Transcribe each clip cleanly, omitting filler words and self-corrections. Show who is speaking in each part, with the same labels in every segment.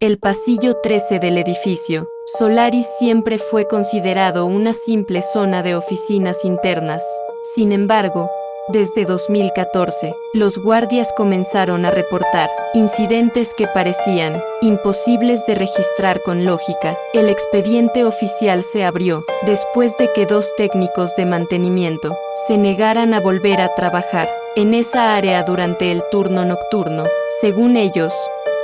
Speaker 1: El pasillo 13 del edificio Solaris siempre fue considerado una simple zona de oficinas internas. Sin embargo, desde 2014, los guardias comenzaron a reportar incidentes que parecían imposibles de registrar con lógica. El expediente oficial se abrió después de que 2 técnicos de mantenimiento se negaran a volver a trabajar en esa área durante el turno nocturno. Según ellos,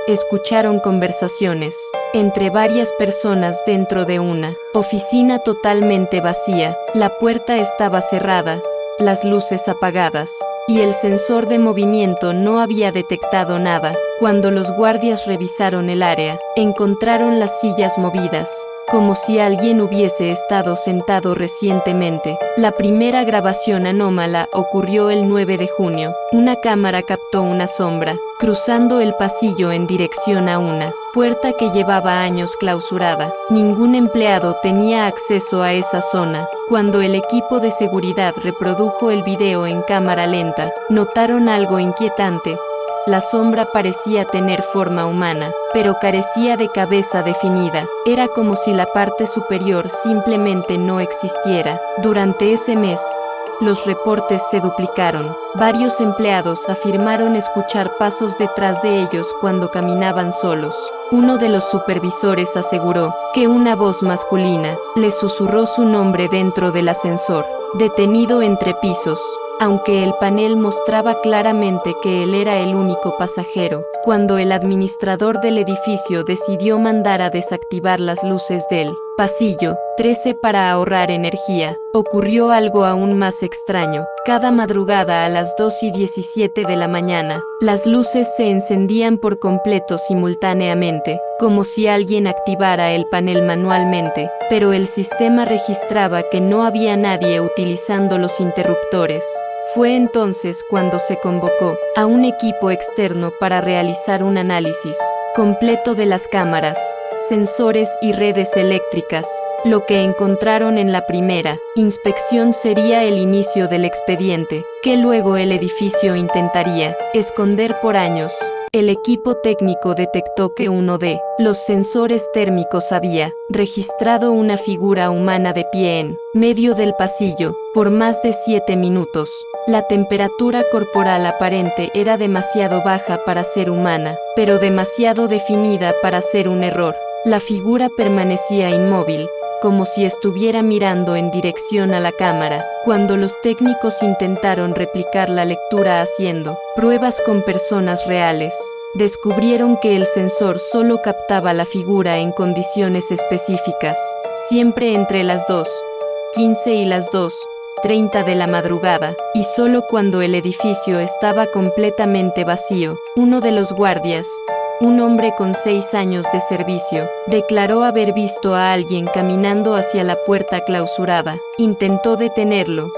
Speaker 1: escucharon conversaciones entre varias personas dentro de una oficina totalmente vacía. La puerta estaba cerrada, las luces apagadas, y el sensor de movimiento no había detectado nada. Cuando los guardias revisaron el área, encontraron las sillas movidas, como si alguien hubiese estado sentado recientemente. La primera grabación anómala ocurrió el 9 de junio. Una cámara captó una sombra cruzando el pasillo en dirección a una puerta que llevaba años clausurada. Ningún empleado tenía acceso a esa zona. Cuando el equipo de seguridad reprodujo el video en cámara lenta, notaron algo inquietante. La sombra parecía tener forma humana, pero carecía de cabeza definida. Era como si la parte superior simplemente no existiera. Durante ese mes, los reportes se duplicaron. Varios empleados afirmaron escuchar pasos detrás de ellos cuando caminaban solos. Uno de los supervisores aseguró que una voz masculina les susurró su nombre dentro del ascensor, detenido entre pisos. Aunque el panel mostraba claramente que él era el único pasajero, cuando el administrador del edificio decidió mandar a desactivar las luces del pasillo 13 para ahorrar energía, ocurrió algo aún más extraño. Cada madrugada a las 2:17 de la mañana, las luces se encendían por completo simultáneamente, como si alguien activara el panel manualmente, pero el sistema registraba que no había nadie utilizando los interruptores. Fue entonces cuando se convocó a un equipo externo para realizar un análisis completo de las cámaras, sensores y redes eléctricas. Lo que encontraron en la primera inspección sería el inicio del expediente, que luego el edificio intentaría esconder por años. El equipo técnico detectó que uno de los sensores térmicos había registrado una figura humana de pie en medio del pasillo por más de 7 minutos. La temperatura corporal aparente era demasiado baja para ser humana, pero demasiado definida para ser un error. La figura permanecía inmóvil, como si estuviera mirando en dirección a la cámara. Cuando los técnicos intentaron replicar la lectura haciendo pruebas con personas reales, descubrieron que el sensor solo captaba la figura en condiciones específicas, siempre entre las 2:15 y las 2:30 de la madrugada, y solo cuando el edificio estaba completamente vacío. Uno de los guardias, un hombre con 6 años de servicio, declaró haber visto a alguien caminando hacia la puerta clausurada. Intentó detenerlo,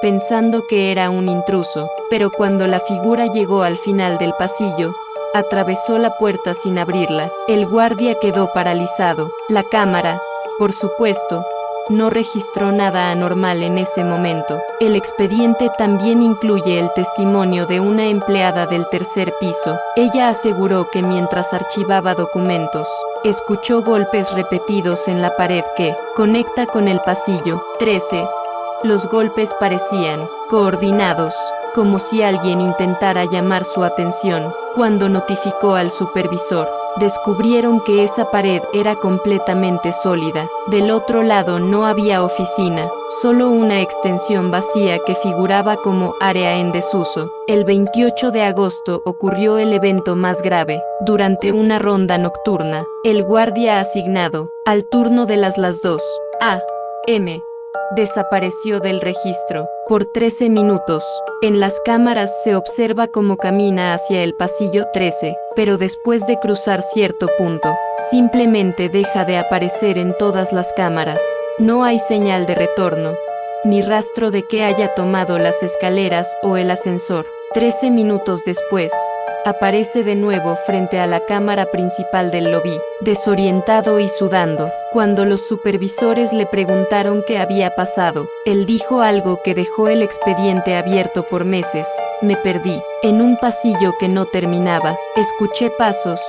Speaker 1: pensando que era un intruso, pero cuando la figura llegó al final del pasillo, atravesó la puerta sin abrirla. El guardia quedó paralizado. La cámara, por supuesto, no registró nada anormal en ese momento. El expediente también incluye el testimonio de una empleada del tercer piso. Ella aseguró que mientras archivaba documentos, escuchó golpes repetidos en la pared que conecta con el pasillo 13. Los golpes parecían coordinados, como si alguien intentara llamar su atención. Cuando notificó al supervisor, descubrieron que esa pared era completamente sólida. Del otro lado no había oficina, solo una extensión vacía que figuraba como área en desuso. El 28 de agosto ocurrió el evento más grave. Durante una ronda nocturna, el guardia asignado al turno de las 2 a.m. desapareció del registro por 13 minutos. En las cámaras se observa cómo camina hacia el pasillo 13, pero después de cruzar cierto punto, simplemente deja de aparecer en todas las cámaras. No hay señal de retorno, ni rastro de que haya tomado las escaleras o el ascensor. 13 minutos después, aparece de nuevo frente a la cámara principal del lobby, desorientado y sudando. Cuando los supervisores le preguntaron qué había pasado, él dijo algo que dejó el expediente abierto por meses. Me perdí en un pasillo que no terminaba. Escuché pasos,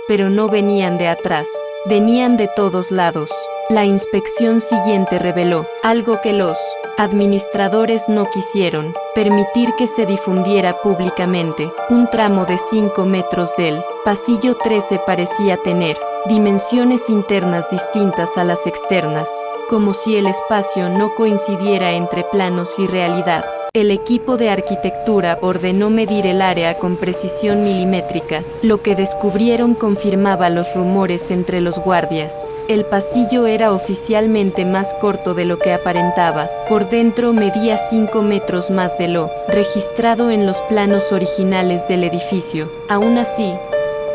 Speaker 1: pero no venían de atrás, venían de todos lados. La inspección siguiente reveló algo que los administradores no quisieron: permitir que se difundiera públicamente. Un tramo de 5 metros del pasillo 13 parecía tener dimensiones internas distintas a las externas, como si el espacio no coincidiera entre planos y realidad. El equipo de arquitectura ordenó medir el área con precisión milimétrica. Lo que descubrieron confirmaba los rumores entre los guardias. El pasillo era oficialmente más corto de lo que aparentaba. Por dentro medía 5 metros más de lo registrado en los planos originales del edificio. Aún así,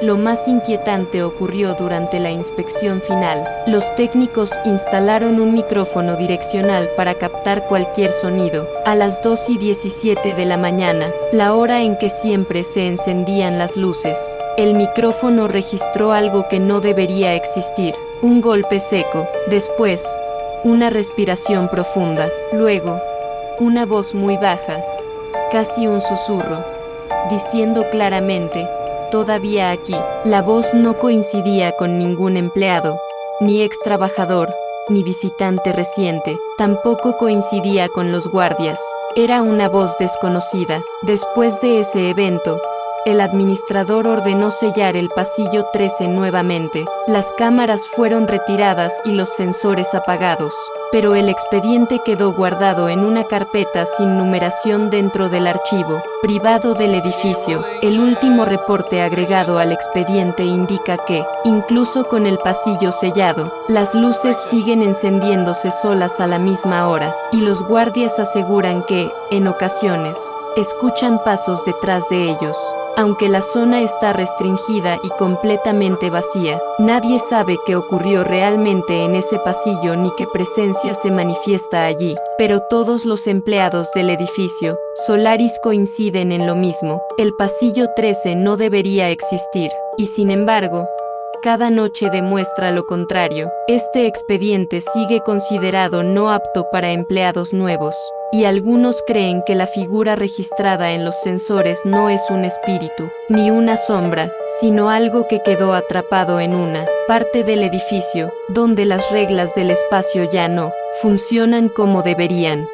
Speaker 1: lo más inquietante ocurrió durante la inspección final. Los técnicos instalaron un micrófono direccional para captar cualquier sonido. A las 2:17 de la mañana, la hora en que siempre se encendían las luces, el micrófono registró algo que no debería existir: un golpe seco. Después, una respiración profunda. Luego, una voz muy baja, casi un susurro, diciendo claramente: todavía aquí. La voz no coincidía con ningún empleado, ni ex trabajador, ni visitante reciente. Tampoco coincidía con los guardias. Era una voz desconocida. Después de ese evento, el administrador ordenó sellar el pasillo 13 nuevamente. Las cámaras fueron retiradas y los sensores apagados, pero el expediente quedó guardado en una carpeta sin numeración dentro del archivo privado del edificio. El último reporte agregado al expediente indica que, incluso con el pasillo sellado, las luces siguen encendiéndose solas a la misma hora, y los guardias aseguran que, en ocasiones, escuchan pasos detrás de ellos. Aunque la zona está restringida y completamente vacía, nadie sabe qué ocurrió realmente en ese pasillo ni qué presencia se manifiesta allí. Pero todos los empleados del edificio Solaris coinciden en lo mismo: el pasillo 13 no debería existir. Y sin embargo, cada noche demuestra lo contrario. Este expediente sigue considerado no apto para empleados nuevos, y algunos creen que la figura registrada en los sensores no es un espíritu, ni una sombra, sino algo que quedó atrapado en una parte del edificio, donde las reglas del espacio ya no funcionan como deberían.